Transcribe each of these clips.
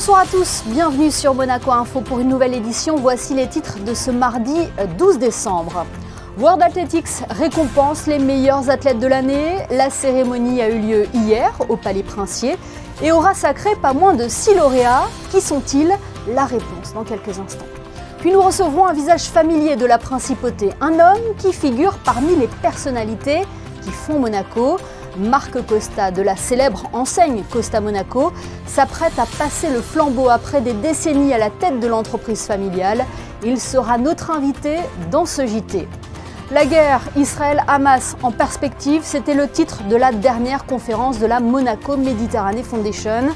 Bonsoir à tous, bienvenue sur Monaco Info pour une nouvelle édition. Voici les titres de ce mardi 12 décembre. World Athletics récompense les meilleurs athlètes de l'année. La cérémonie a eu lieu hier au Palais Princier et aura sacré pas moins de 6 lauréats. Qui sont-ils? La réponse dans quelques instants. Puis nous recevrons un visage familier de la principauté, un homme qui figure parmi les personnalités qui font Monaco. Marc Costa de la célèbre enseigne Costa Monaco s'apprête à passer le flambeau après des décennies à la tête de l'entreprise familiale. Il sera notre invité dans ce JT. La guerre Israël-Hamas en perspective, c'était le titre de la dernière conférence de la Monaco Méditerranée Foundation.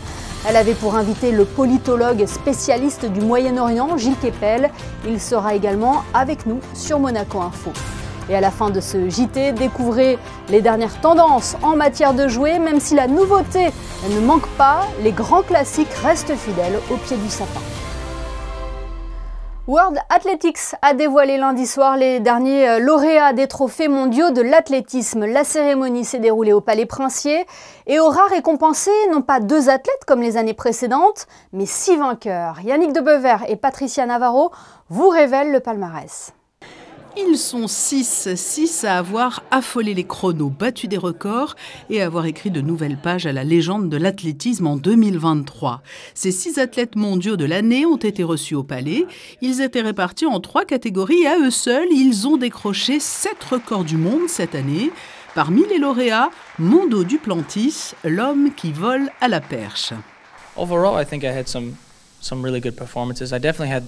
Elle avait pour invité le politologue spécialiste du Moyen-Orient, Gilles Kepel. Il sera également avec nous sur Monaco Info. Et à la fin de ce JT, découvrez les dernières tendances en matière de jouets. Même si la nouveauté ne manque pas, les grands classiques restent fidèles au pied du sapin. World Athletics a dévoilé lundi soir les derniers lauréats des trophées mondiaux de l'athlétisme. La cérémonie s'est déroulée au Palais Princier et aura récompensé non pas 2 athlètes comme les années précédentes, mais 6 vainqueurs. Yannick Debever et Patricia Navarro vous révèlent le palmarès. Ils sont 6 à avoir affolé les chronos, battu des records et à avoir écrit de nouvelles pages à la légende de l'athlétisme en 2023. Ces 6 athlètes mondiaux de l'année ont été reçus au Palais. Ils étaient répartis en 3 catégories et à eux seuls, ils ont décroché 7 records du monde cette année. Parmi les lauréats, Mondo Duplantis, l'homme qui vole à la perche. Overall, I think I had some really good performances. I definitely had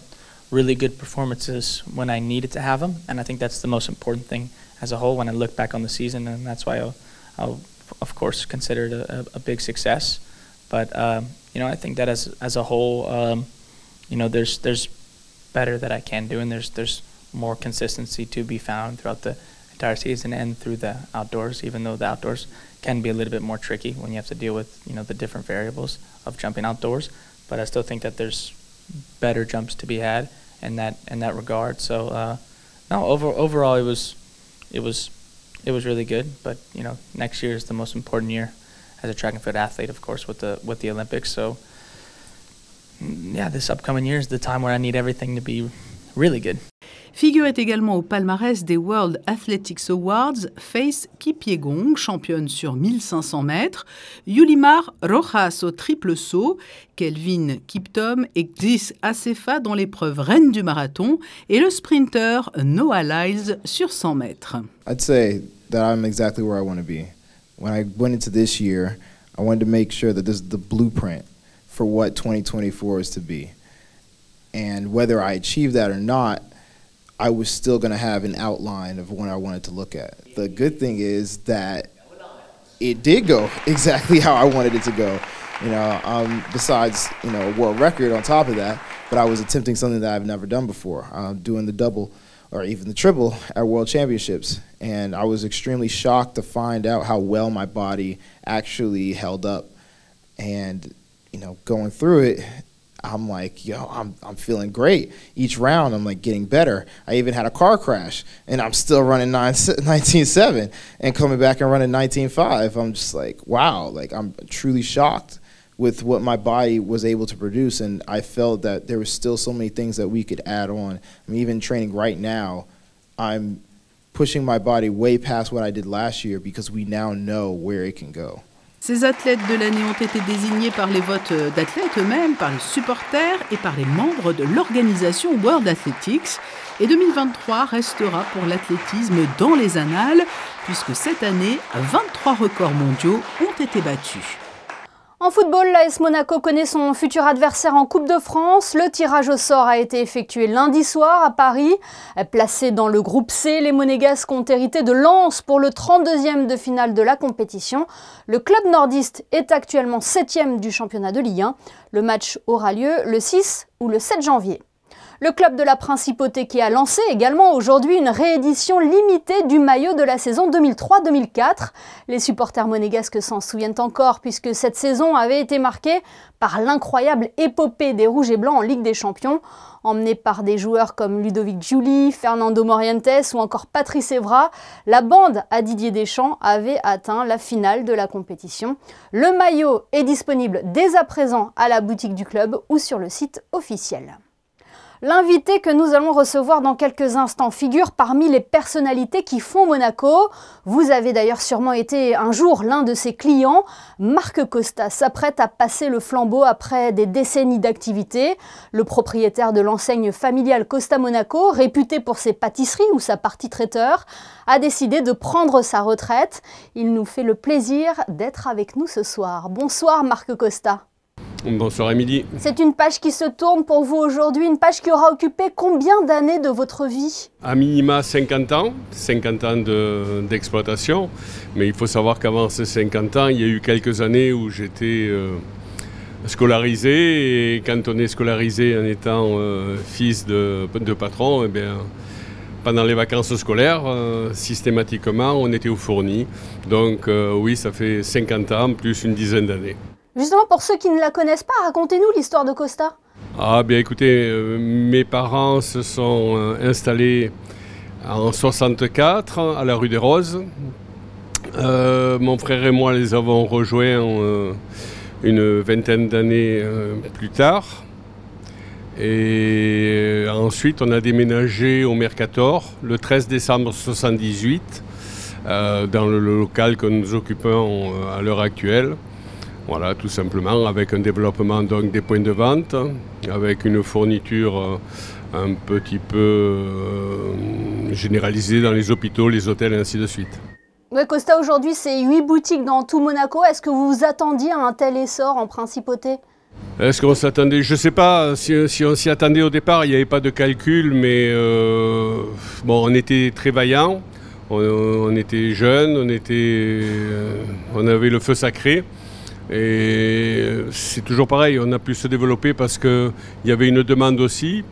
really good performances when I needed to have them, and I think that's the most important thing as a whole when I look back on the season, and that's why I'll of course consider it a big success. But you know, I think that as a whole, you know, there's better that I can do, and there's more consistency to be found throughout the entire season and through the outdoors, even though the outdoors can be a little bit more tricky when you have to deal with, you know, the different variables of jumping outdoors. But I still think that there's better jumps to be had in that regard. So no, overall it was really good. But you know, next year is the most important year as a track and field athlete, of course, with the Olympics. So yeah, this upcoming year is the time where I need everything to be really good. Figurait également au palmarès des World Athletics Awards Faith Kipyegon, championne sur 1500 mètres, Yulimar Rojas au triple saut, Kelvin Kiptum et Xis Acefa dans l'épreuve reine du marathon et le sprinter Noah Lyles sur 100 mètres. I'd say that I'm exactly where I want to be. When I went into this year, I wanted to make sure that this is the blueprint for what 2024 is to be. And whether I achieve that or not, I was still going to have an outline of what I wanted to look at. The good thing is that it did go exactly how I wanted it to go. You know, besides, you know, a world record on top of that, but I was attempting something that I've never done before, doing the double or even the triple at World Championships. And I was extremely shocked to find out how well my body actually held up. And, you know, going through it, I'm like, yo, I'm feeling great. Each round, I'm like getting better. I even had a car crash, and I'm still running 19.7 and coming back and running 19.5. I'm just like, wow, like I'm truly shocked with what my body was able to produce, and I felt that there was still so many things that we could add on. I mean, even training right now, I'm pushing my body way past what I did last year because we now know where it can go. Ces athlètes de l'année ont été désignés par les votes d'athlètes eux-mêmes, par les supporters et par les membres de l'organisation World Athletics. Et 2023 restera pour l'athlétisme dans les annales, puisque cette année, 23 records mondiaux ont été battus. En football, l'AS Monaco connaît son futur adversaire en Coupe de France. Le tirage au sort a été effectué lundi soir à Paris. Placés dans le groupe C, les Monégasques ont hérité de Lens pour le 32e de finale de la compétition. Le club nordiste est actuellement 7e du championnat de Ligue 1. Le match aura lieu le 6 ou le 7 janvier. Le club de la Principauté qui a lancé également aujourd'hui une réédition limitée du maillot de la saison 2003-2004. Les supporters monégasques s'en souviennent encore puisque cette saison avait été marquée par l'incroyable épopée des Rouges et Blancs en Ligue des Champions. Emmenés par des joueurs comme Ludovic Giuli, Fernando Morientes ou encore Patrice Evra, la bande à Didier Deschamps avait atteint la finale de la compétition. Le maillot est disponible dès à présent à la boutique du club ou sur le site officiel. L'invité que nous allons recevoir dans quelques instants figure parmi les personnalités qui font Monaco. Vous avez d'ailleurs sûrement été un jour l'un de ses clients. Marc Costa s'apprête à passer le flambeau après des décennies d'activité. Le propriétaire de l'enseigne familiale Costa Monaco, réputé pour ses pâtisseries ou sa partie traiteur, a décidé de prendre sa retraite. Il nous fait le plaisir d'être avec nous ce soir. Bonsoir Marc Costa. Bonsoir Émilie. C'est une page qui se tourne pour vous aujourd'hui, une page qui aura occupé combien d'années de votre vie? À minima 50 ans d'exploitation, mais il faut savoir qu'avant ces 50 ans, il y a eu quelques années où j'étais scolarisé, et quand on est scolarisé en étant fils de patron, eh bien, pendant les vacances scolaires, systématiquement, on était au fourni. Donc oui, ça fait 50 ans plus une dizaine d'années. Justement, pour ceux qui ne la connaissent pas, racontez-nous l'histoire de Costa. Ah bien écoutez, mes parents se sont installés en 64 à la rue des Roses. Mon frère et moi les avons rejoints une vingtaine d'années plus tard. Et ensuite on a déménagé au Mercator le 13 décembre 1978 dans le local que nous occupons à l'heure actuelle. Voilà, tout simplement, avec un développement donc des points de vente, avec une fourniture un petit peu généralisée dans les hôpitaux, les hôtels et ainsi de suite. Ouais, Costa, aujourd'hui, c'est 8 boutiques dans tout Monaco. Est-ce que vous vous attendiez à un tel essor en principauté? Est-ce qu'on s'attendait? Je ne sais pas si on s'y attendait au départ, il n'y avait pas de calcul, mais bon, on était très vaillants, on était jeunes, on avait le feu sacré. Et c'est toujours pareil, on a pu se développer parce qu'il y avait une demande aussi.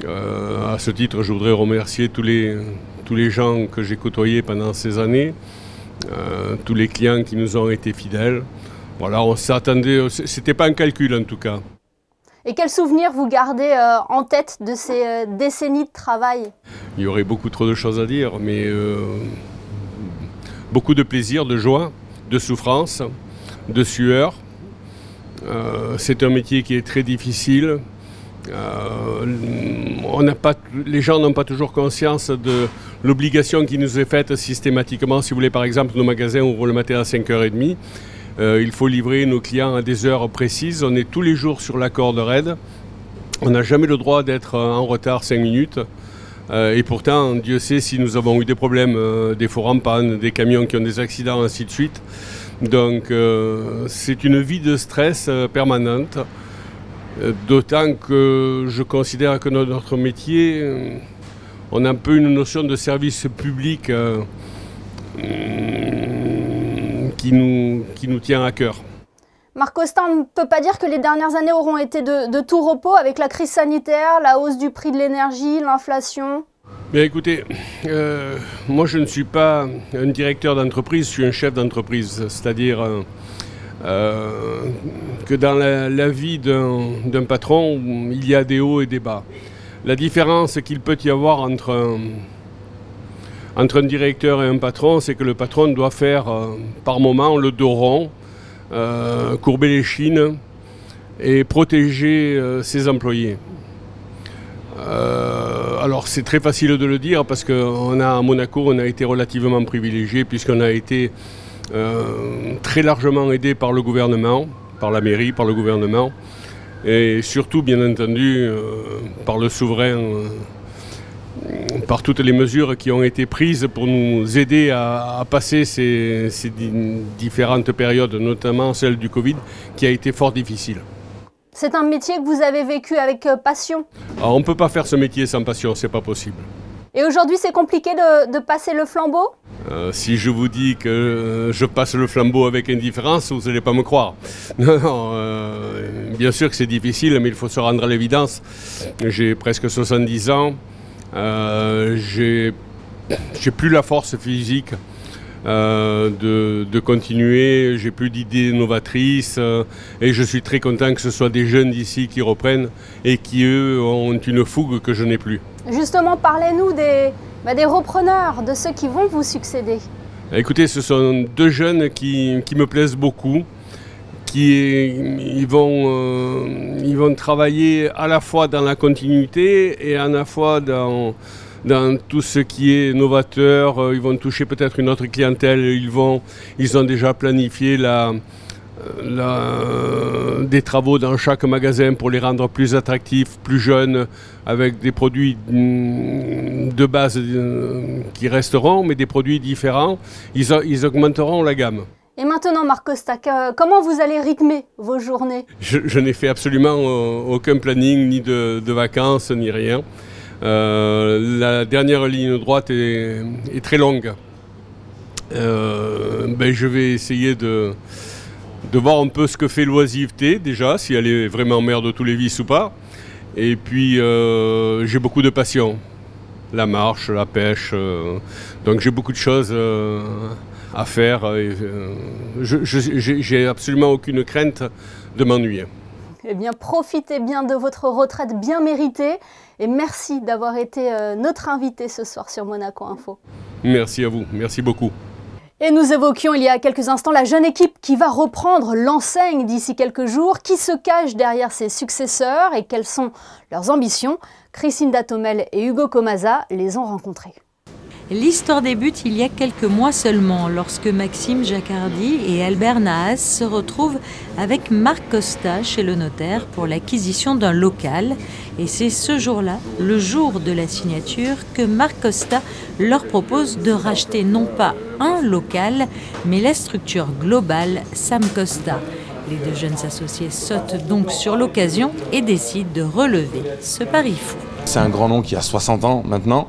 À ce titre, je voudrais remercier tous les gens que j'ai côtoyés pendant ces années, tous les clients qui nous ont été fidèles. Voilà, on s'attendait, c'était pas un calcul en tout cas. Et quel souvenir vous gardez en tête de ces décennies de travail? Il y aurait beaucoup trop de choses à dire, mais beaucoup de plaisir, de joie, de souffrance, de sueur. C'est un métier qui est très difficile. Les gens n'ont pas toujours conscience de l'obligation qui nous est faite systématiquement. Si vous voulez, par exemple, nos magasins ouvrent le matin à 5h30. Il faut livrer nos clients à des heures précises. On est tous les jours sur la corde raide. On n'a jamais le droit d'être en retard 5 minutes. Et pourtant, Dieu sait si nous avons eu des problèmes, des fours en panne, des camions qui ont des accidents, ainsi de suite. Donc c'est une vie de stress permanente, d'autant que je considère que notre métier, on a un peu une notion de service public qui nous tient à cœur. Marc Costa, on ne peut pas dire que les dernières années auront été de tout repos avec la crise sanitaire, la hausse du prix de l'énergie, l'inflation. Bien écoutez, moi je ne suis pas un directeur d'entreprise, je suis un chef d'entreprise. C'est-à-dire que dans la vie d'un patron, il y a des hauts et des bas. La différence qu'il peut y avoir entre un directeur et un patron, c'est que le patron doit faire par moment le dos rond, courber les chines et protéger ses employés. Alors c'est très facile de le dire parce qu'à Monaco, on a été relativement privilégié puisqu'on a été très largement aidé par le gouvernement, par la mairie, par le gouvernement et surtout bien entendu par le souverain, par toutes les mesures qui ont été prises pour nous aider à passer ces différentes périodes, notamment celle du Covid qui a été fort difficile. C'est un métier que vous avez vécu avec passion? Alors, on ne peut pas faire ce métier sans passion, c'est pas possible. Et aujourd'hui, c'est compliqué de passer le flambeau? Si je vous dis que je passe le flambeau avec indifférence, vous n'allez pas me croire. Non, bien sûr que c'est difficile, mais il faut se rendre à l'évidence. J'ai presque 70 ans, j'ai plus la force physique de continuer, j'ai plus d'idées novatrices et je suis très content que ce soit des jeunes d'ici qui reprennent et qui, eux, ont une fougue que je n'ai plus. Justement, parlez-nous des repreneurs, de ceux qui vont vous succéder. Écoutez, ce sont deux jeunes qui me plaisent beaucoup. Ils vont travailler à la fois dans la continuité et à la fois dans tout ce qui est novateur. Ils vont toucher peut-être une autre clientèle. Ils ont déjà planifié des travaux dans chaque magasin pour les rendre plus attractifs, plus jeunes, avec des produits de base qui resteront, mais des produits différents. Ils augmenteront la gamme. Et maintenant, Marc Costa, comment vous allez rythmer vos journées? Je n'ai fait absolument aucun planning, ni de vacances, ni rien. La dernière ligne droite est très longue. Je vais essayer de voir un peu ce que fait l'oisiveté déjà, si elle est vraiment mère de tous les vices ou pas. Et puis j'ai beaucoup de passion. La marche, la pêche, donc j'ai beaucoup de choses à faire. J'ai absolument aucune crainte de m'ennuyer. Eh bien, profitez bien de votre retraite bien méritée et merci d'avoir été notre invité ce soir sur Monaco Info. Merci à vous, merci beaucoup. Et nous évoquions il y a quelques instants la jeune équipe qui va reprendre l'enseigne d'ici quelques jours, qui se cache derrière ses successeurs et quelles sont leurs ambitions. Christine Datomel et Hugo Comasa les ont rencontrés. L'histoire débute il y a quelques mois seulement, lorsque Maxime Jacardi et Albert Nahas se retrouvent avec Marc Costa chez le notaire pour l'acquisition d'un local. Et c'est ce jour-là, le jour de la signature, que Marc Costa leur propose de racheter non pas un local, mais la structure globale Sam Costa. Les deux jeunes associés sautent donc sur l'occasion et décident de relever ce pari fou. C'est un grand nom qui a 60 ans maintenant.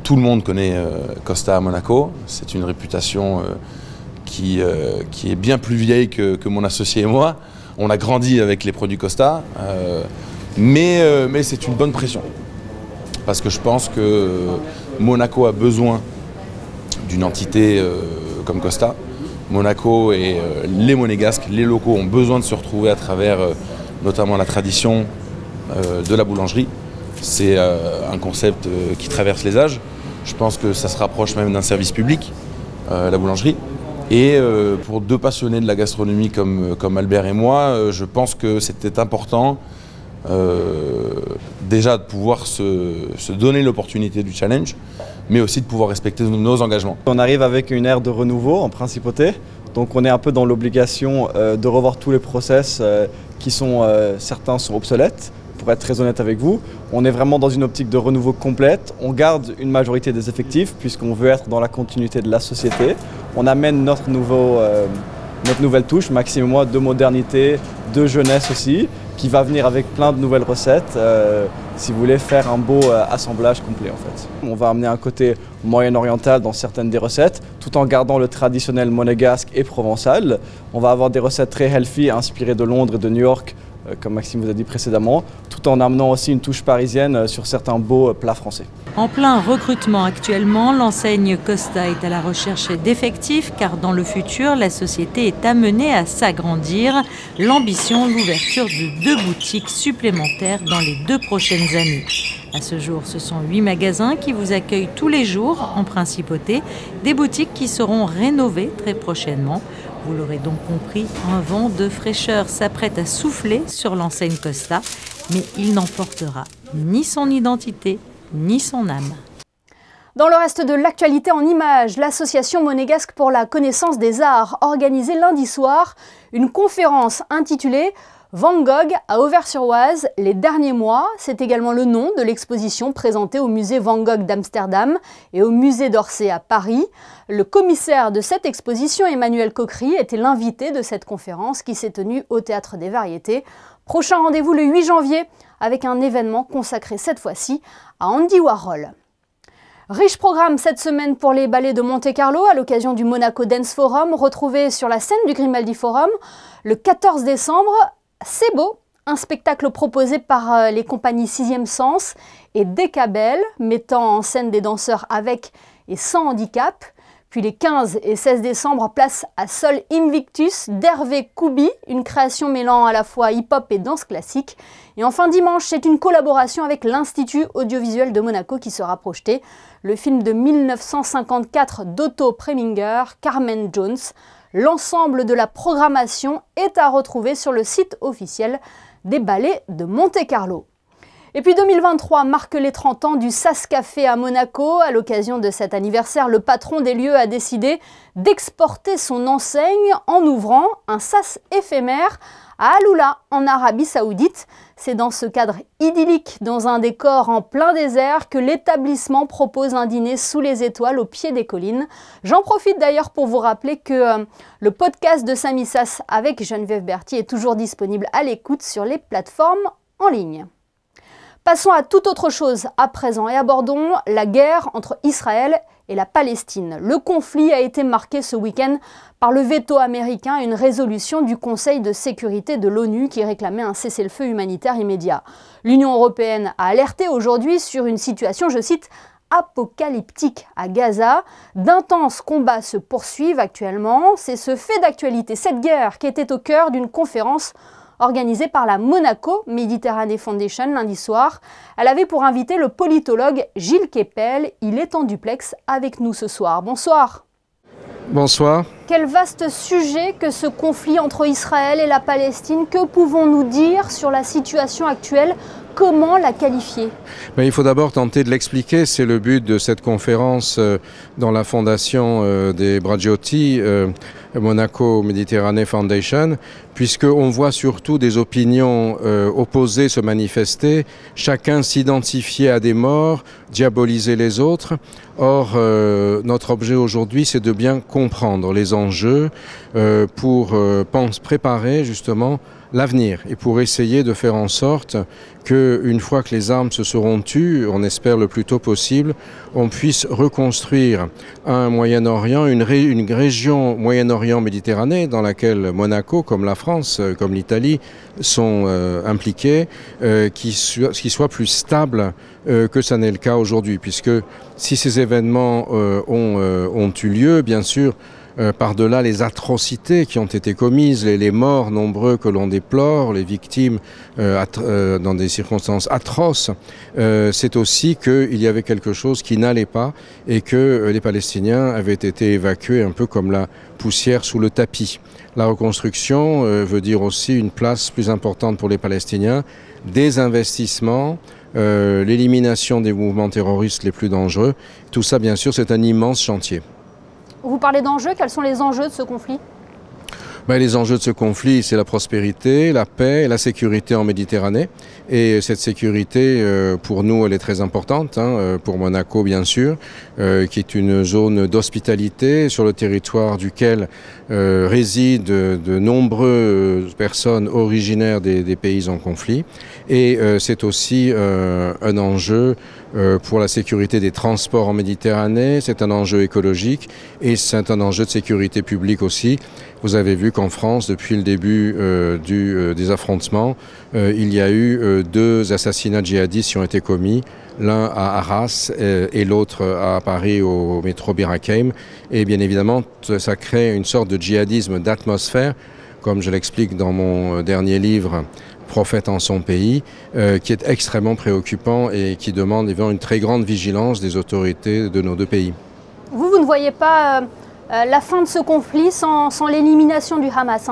Tout le monde connaît Costa à Monaco. C'est une réputation qui est bien plus vieille que mon associé et moi. On a grandi avec les produits Costa, mais c'est une bonne pression. Parce que je pense que Monaco a besoin d'une entité comme Costa. Monaco et les Monégasques, les locaux ont besoin de se retrouver à travers notamment la tradition de la boulangerie. C'est un concept qui traverse les âges. Je pense que ça se rapproche même d'un service public, la boulangerie. Et pour deux passionnés de la gastronomie comme Albert et moi, je pense que c'était important déjà de pouvoir se donner l'opportunité du challenge, mais aussi de pouvoir respecter nos engagements. On arrive avec une ère de renouveau en principauté, donc on est un peu dans l'obligation de revoir tous les process qui sont, certains sont obsolètes. Pour être très honnête avec vous, on est vraiment dans une optique de renouveau complète. On garde une majorité des effectifs puisqu'on veut être dans la continuité de la société. On amène notre nouvelle touche, Maxime et moi, de modernité, de jeunesse aussi, qui va venir avec plein de nouvelles recettes, si vous voulez faire un beau assemblage complet en fait. On va amener un côté moyen-oriental dans certaines des recettes, tout en gardant le traditionnel monégasque et provençal. On va avoir des recettes très healthy, inspirées de Londres et de New York, comme Maxime vous a dit précédemment, tout en amenant aussi une touche parisienne sur certains beaux plats français. En plein recrutement actuellement, l'enseigne Costa est à la recherche d'effectifs car dans le futur, la société est amenée à s'agrandir. L'ambition, l'ouverture de 2 boutiques supplémentaires dans les 2 prochaines années. À ce jour, ce sont 8 magasins qui vous accueillent tous les jours en principauté, des boutiques qui seront rénovées très prochainement. Vous l'aurez donc compris, un vent de fraîcheur s'apprête à souffler sur l'enseigne Costa, mais il n'emportera ni son identité, ni son âme. Dans le reste de l'actualité en images, l'association monégasque pour la connaissance des arts organisait lundi soir une conférence intitulée Van Gogh à Auvers-sur-Oise, les derniers mois. C'est également le nom de l'exposition présentée au musée Van Gogh d'Amsterdam et au musée d'Orsay à Paris. Le commissaire de cette exposition, Emmanuel Coquery, était l'invité de cette conférence qui s'est tenue au Théâtre des Variétés. Prochain rendez-vous le 8 janvier avec un événement consacré cette fois-ci à Andy Warhol. Riche programme cette semaine pour les ballets de Monte-Carlo à l'occasion du Monaco Dance Forum, retrouvé sur la scène du Grimaldi Forum le 14 décembre. C'est beau, un spectacle proposé par les compagnies 6e Sens et Decabel, mettant en scène des danseurs avec et sans handicap. Puis les 15 et 16 décembre, place à Sol Invictus d'Hervé Koubi, une création mêlant à la fois hip-hop et danse classique. Et enfin dimanche, c'est une collaboration avec l'Institut audiovisuel de Monaco qui sera projeté. Le film de 1954 d'Otto Preminger, Carmen Jones. L'ensemble de la programmation est à retrouver sur le site officiel des ballets de Monte-Carlo. Et puis 2023 marque les 30 ans du Sas Café à Monaco. À l'occasion de cet anniversaire, le patron des lieux a décidé d'exporter son enseigne en ouvrant un Sas éphémère à Alula, en Arabie Saoudite. C'est dans ce cadre idyllique, dans un décor en plein désert, que l'établissement propose un dîner sous les étoiles au pied des collines. J'en profite d'ailleurs pour vous rappeler que le podcast de Samy Sas avec Geneviève Berthier est toujours disponible à l'écoute sur les plateformes en ligne. Passons à toute autre chose à présent et abordons la guerre entre Israël et la Palestine. Le conflit a été marqué ce week-end par le veto américain à une résolution du Conseil de sécurité de l'ONU qui réclamait un cessez-le-feu humanitaire immédiat. L'Union européenne a alerté aujourd'hui sur une situation, je cite, apocalyptique à Gaza. D'intenses combats se poursuivent actuellement. C'est ce fait d'actualité, cette guerre, qui était au cœur d'une conférence organisée par la Monaco Méditerranée Foundation lundi soir. Elle avait pour invité le politologue Gilles Kepel. Il est en duplex avec nous ce soir. Bonsoir. Bonsoir. Quel vaste sujet que ce conflit entre Israël et la Palestine. Que pouvons-nous dire sur la situation actuelle ? Comment la qualifier ? Il faut d'abord tenter de l'expliquer. C'est le but de cette conférence dans la fondation des Bragiotti, Monaco Méditerranée Foundation, puisqu'on voit surtout des opinions opposées se manifester, chacun s'identifier à des morts, diaboliser les autres. Or, notre objet aujourd'hui, c'est de bien comprendre les enjeux pour préparer justement l'avenir et pour essayer de faire en sorte qu'une fois que les armes se seront tues, on espère le plus tôt possible, on puisse reconstruire un Moyen-Orient, une région Moyen-Orient Méditerranée dans laquelle Monaco, comme la France, comme l'Italie, sont impliqués, qui soit plus stable que ça n'est le cas aujourd'hui. Puisque si ces événements ont eu lieu, bien sûr, par-delà les atrocités qui ont été commises, les morts nombreux que l'on déplore, les victimes dans des circonstances atroces, c'est aussi qu'il y avait quelque chose qui n'allait pas et que les Palestiniens avaient été évacués un peu comme la poussière sous le tapis. La reconstruction veut dire aussi une place plus importante pour les Palestiniens, des investissements, l'élimination des mouvements terroristes les plus dangereux. Tout ça, bien sûr, c'est un immense chantier. Vous parlez d'enjeux, quels sont les enjeux de ce conflit ? Les enjeux de ce conflit, c'est la prospérité, la paix et la sécurité en Méditerranée. Et cette sécurité, pour nous, elle est très importante, pour Monaco bien sûr, qui est une zone d'hospitalité sur le territoire duquel résident de nombreuses personnes originaires des pays en conflit. Et c'est aussi un enjeu pour la sécurité des transports en Méditerranée, c'est un enjeu écologique et c'est un enjeu de sécurité publique aussi. Vous avez vu qu'en France, depuis le début des affrontements, il y a eu 2 assassinats djihadistes qui ont été commis, l'un à Arras et l'autre à Paris au métro Bir Hakeim. Et bien évidemment, ça crée une sorte de djihadisme d'atmosphère, comme je l'explique dans mon dernier livre, Prophète en son pays, qui est extrêmement préoccupant et qui demande évidemment une très grande vigilance des autorités de nos 2 pays. Vous ne voyez pas la fin de ce conflit sans l'élimination du Hamas,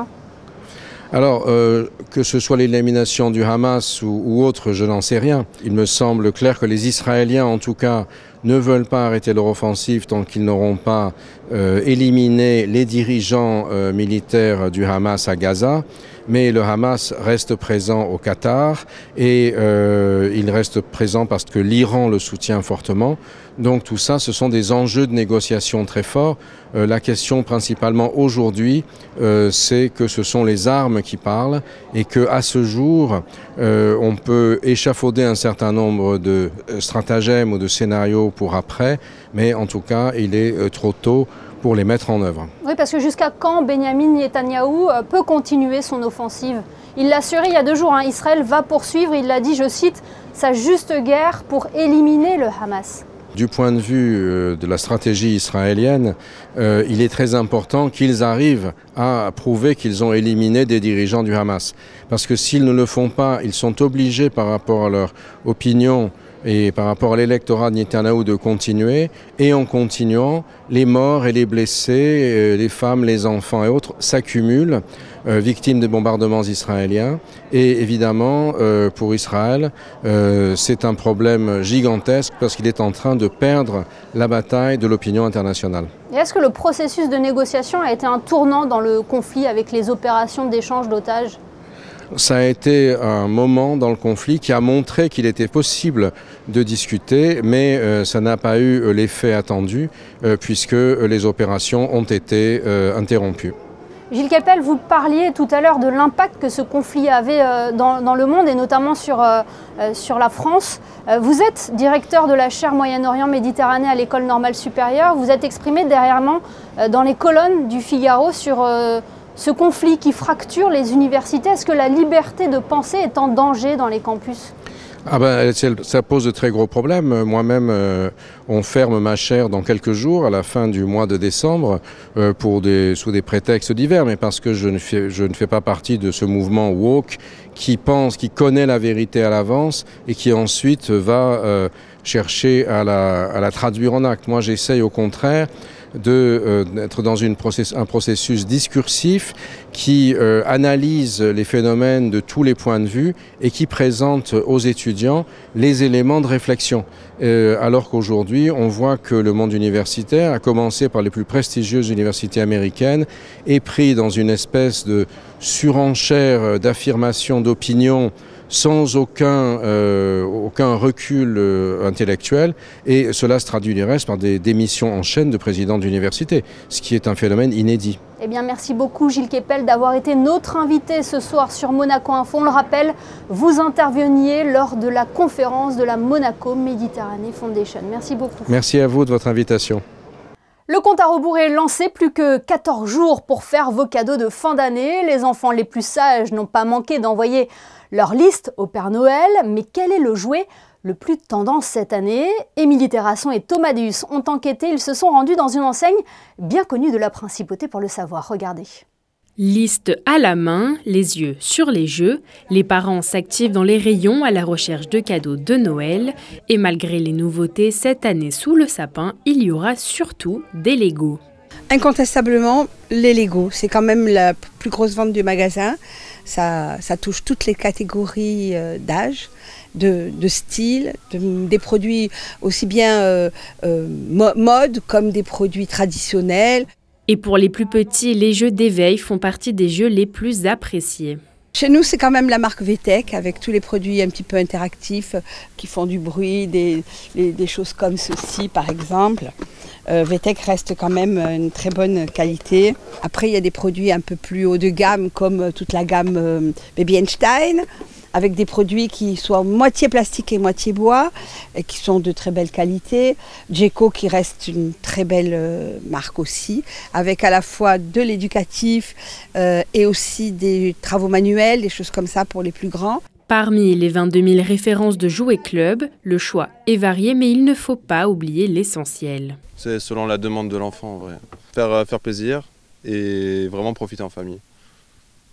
Alors, que ce soit l'élimination du Hamas ou autre, je n'en sais rien. Il me semble clair que les Israéliens, en tout cas, ne veulent pas arrêter leur offensive tant qu'ils n'auront pas éliminé les dirigeants militaires du Hamas à Gaza. Mais le Hamas reste présent au Qatar et il reste présent parce que l'Iran le soutient fortement. Donc tout ça, ce sont des enjeux de négociation très forts. La question principalement aujourd'hui, c'est que ce sont les armes qui parlent et qu'à ce jour, on peut échafauder un certain nombre de stratagèmes ou de scénarios pour après, mais en tout cas, il est trop tôt pour les mettre en œuvre. Oui, parce que jusqu'à quand Benyamin Netanyahou peut continuer son offensive? Il l'a assuré il y a 2 jours, hein, Israël va poursuivre, il l'a dit, je cite, sa juste guerre pour éliminer le Hamas. Du point de vue de la stratégie israélienne, il est très important qu'ils arrivent à prouver qu'ils ont éliminé des dirigeants du Hamas. Parce que s'ils ne le font pas, ils sont obligés par rapport à leur opinion et par rapport à l'électorat de Netanyahou de continuer. Et en continuant, les morts et les blessés, les femmes, les enfants et autres s'accumulent, victimes des bombardements israéliens. Et évidemment, pour Israël, c'est un problème gigantesque parce qu'il est en train de perdre la bataille de l'opinion internationale. Et est-ce que le processus de négociation a été un tournant dans le conflit avec les opérations d'échange d'otages ? Ça a été un moment dans le conflit qui a montré qu'il était possible de discuter, mais ça n'a pas eu l'effet attendu puisque les opérations ont été interrompues. Gilles Kepel, vous parliez tout à l'heure de l'impact que ce conflit avait dans le monde et notamment sur la France. Vous êtes directeur de la chaire Moyen-Orient Méditerranée à l'École normale supérieure. Vous êtes exprimé dernièrement dans les colonnes du Figaro sur ce conflit qui fracture les universités. Est-ce que la liberté de penser est en danger dans les campus ? Ça pose de très gros problèmes. Moi-même, on ferme ma chaire dans quelques jours, à la fin du mois de décembre, sous des prétextes divers, mais parce que je ne fais pas partie de ce mouvement woke qui connaît la vérité à l'avance et qui ensuite va chercher à la traduire en actes. Moi, j'essaye au contraire d'être dans un processus discursif qui analyse les phénomènes de tous les points de vue et qui présente aux étudiants les éléments de réflexion. Alors qu'aujourd'hui, on voit que le monde universitaire, à commencer par les plus prestigieuses universités américaines, est pris dans une espèce de surenchère d'affirmation d'opinion sans aucun recul intellectuel, et cela se traduit du reste par des démissions en chaîne de présidents d'université, ce qui est un phénomène inédit. Eh bien, merci beaucoup Gilles Kepel d'avoir été notre invité ce soir sur Monaco Info. On le rappelle, vous interveniez lors de la conférence de la Monaco Méditerranée Foundation. Merci beaucoup. Merci à vous de votre invitation. Le compte à rebours est lancé, plus que 14 jours pour faire vos cadeaux de fin d'année. Les enfants les plus sages n'ont pas manqué d'envoyer leur liste au Père Noël. Mais quel est le jouet le plus tendance cette année? Émilie Terrasson et Thomas Deus ont enquêté. Ils se sont rendus dans une enseigne bien connue de la Principauté pour le savoir. Regardez. Liste à la main, les yeux sur les jeux, les parents s'activent dans les rayons à la recherche de cadeaux de Noël. Et malgré les nouveautés, cette année sous le sapin, il y aura surtout des Legos. Incontestablement, les Legos, c'est quand même la plus grosse vente du magasin. Ça touche toutes les catégories d'âge, de style, des produits aussi bien mode comme des produits traditionnels. Et pour les plus petits, les jeux d'éveil font partie des jeux les plus appréciés. Chez nous, c'est quand même la marque VTech avec tous les produits un petit peu interactifs qui font du bruit, des choses comme ceci par exemple. VTech reste quand même une très bonne qualité. Après, il y a des produits un peu plus haut de gamme comme toute la gamme Baby Einstein, avec des produits qui soient moitié plastique et moitié bois, et qui sont de très belle qualité. Djeco qui reste une très belle marque aussi, avec à la fois de l'éducatif et aussi des travaux manuels, des choses comme ça pour les plus grands. Parmi les 22 000 références de jouets club, le choix est varié, mais il ne faut pas oublier l'essentiel. C'est selon la demande de l'enfant, en vrai. Faire plaisir et vraiment profiter en famille.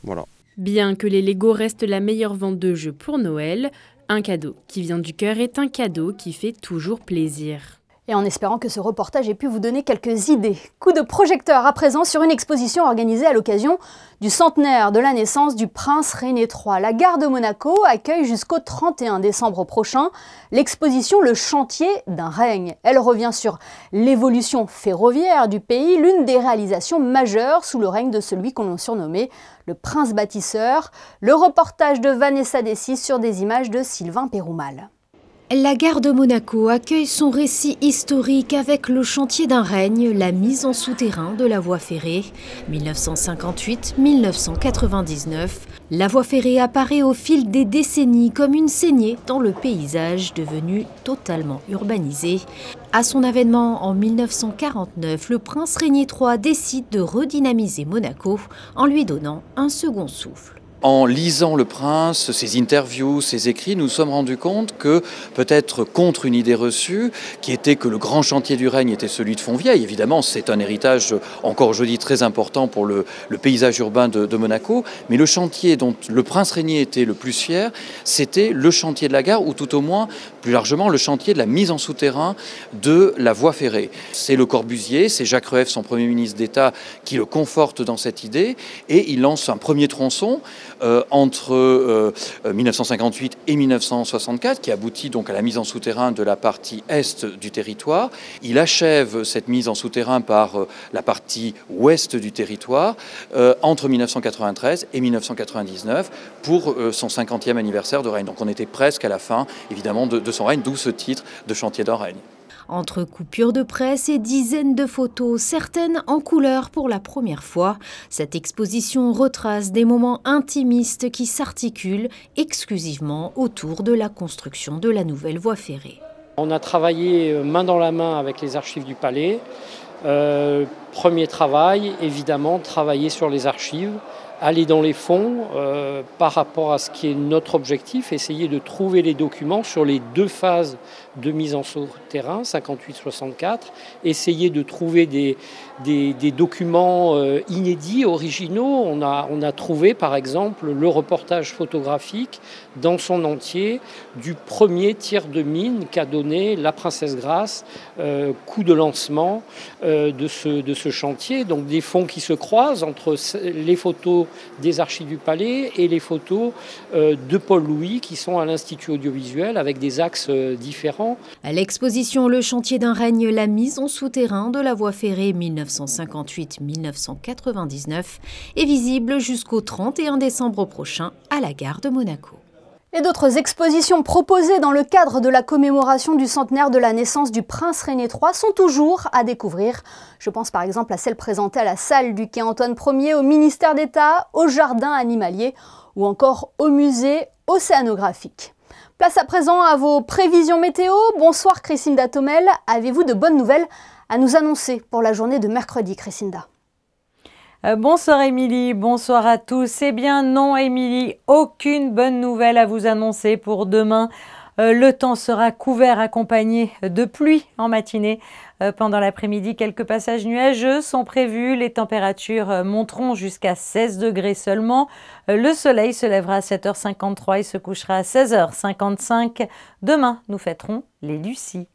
Voilà. Bien que les Legos restent la meilleure vente de jeux pour Noël, un cadeau qui vient du cœur est un cadeau qui fait toujours plaisir. Et en espérant que ce reportage ait pu vous donner quelques idées. Coup de projecteur à présent sur une exposition organisée à l'occasion du centenaire de la naissance du prince René III. La gare de Monaco accueille jusqu'au 31 décembre prochain l'exposition Le chantier d'un règne. Elle revient sur l'évolution ferroviaire du pays, l'une des réalisations majeures sous le règne de celui qu'on a surnommé le prince bâtisseur. Le reportage de Vanessa Dessis sur des images de Sylvain Péroumal. La gare de Monaco accueille son récit historique avec le chantier d'un règne, la mise en souterrain de la voie ferrée. 1958-1999, la voie ferrée apparaît au fil des décennies comme une saignée dans le paysage devenu totalement urbanisé. À son avènement en 1949, le prince Régnier III décide de redynamiser Monaco en lui donnant un second souffle. En lisant Le Prince, ses interviews, ses écrits, nous nous sommes rendus compte que, peut-être contre une idée reçue, qui était que le grand chantier du règne était celui de Fontvieille. Évidemment, c'est un héritage encore aujourd'hui très important pour le paysage urbain de Monaco, mais le chantier dont le prince Régnier était le plus fier, c'était le chantier de la gare, ou tout au moins, plus largement, le chantier de la mise en souterrain de la voie ferrée. C'est Le Corbusier, c'est Jacques Rueff, son Premier ministre d'État, qui le conforte dans cette idée, et il lance un premier tronçon entre 1958 et 1964, qui aboutit donc à la mise en souterrain de la partie est du territoire. Il achève cette mise en souterrain par la partie ouest du territoire entre 1993 et 1999 pour son 50e anniversaire de règne. Donc on était presque à la fin, évidemment, de son règne, d'où ce titre de chantier d'un règne. Entre coupures de presse et dizaines de photos, certaines en couleur pour la première fois, cette exposition retrace des moments intimistes qui s'articulent exclusivement autour de la construction de la nouvelle voie ferrée. On a travaillé main dans la main avec les archives du Palais. Premier travail, évidemment, travailler sur les archives, aller dans les fonds par rapport à ce qui est notre objectif, essayer de trouver les documents sur les deux phases de mise en souterrain, 58-64, essayer de trouver des documents inédits, originaux. On a trouvé par exemple le reportage photographique dans son entier du premier tir de mine qu'a donné la Princesse Grace, coup de lancement de ce chantier. Donc des fonds qui se croisent entre les photos des archives du Palais et les photos de Paul Louis qui sont à l'Institut audiovisuel avec des axes différents. À l'exposition Le chantier d'un règne, la mise en souterrain de la voie ferrée 1958-1999 est visible jusqu'au 31 décembre prochain à la gare de Monaco. Et d'autres expositions proposées dans le cadre de la commémoration du centenaire de la naissance du prince Régnier III sont toujours à découvrir. Je pense par exemple à celle présentée à la salle du quai Antoine Ier, au ministère d'État, au jardin animalier ou encore au musée océanographique. Place à présent à vos prévisions météo. Bonsoir Christinda Thomel, avez-vous de bonnes nouvelles à nous annoncer pour la journée de mercredi, Christinda? Bonsoir Émilie, bonsoir à tous. Eh bien non Émilie, aucune bonne nouvelle à vous annoncer pour demain. Le temps sera couvert accompagné de pluie en matinée. Pendant l'après-midi, quelques passages nuageux sont prévus. Les températures monteront jusqu'à 16 degrés seulement. Le soleil se lèvera à 7h53 et se couchera à 16h55. Demain, nous fêterons les Lucies.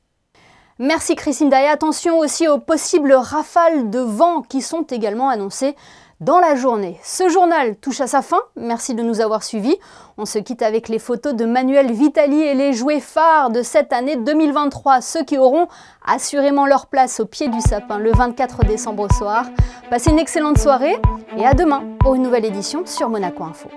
Merci Christinda, et attention aussi aux possibles rafales de vent qui sont également annoncées dans la journée. Ce journal touche à sa fin, merci de nous avoir suivis. On se quitte avec les photos de Manuel Vitali et les jouets phares de cette année 2023, ceux qui auront assurément leur place au pied du sapin le 24 décembre au soir. Passez une excellente soirée et à demain pour une nouvelle édition sur Monaco Info.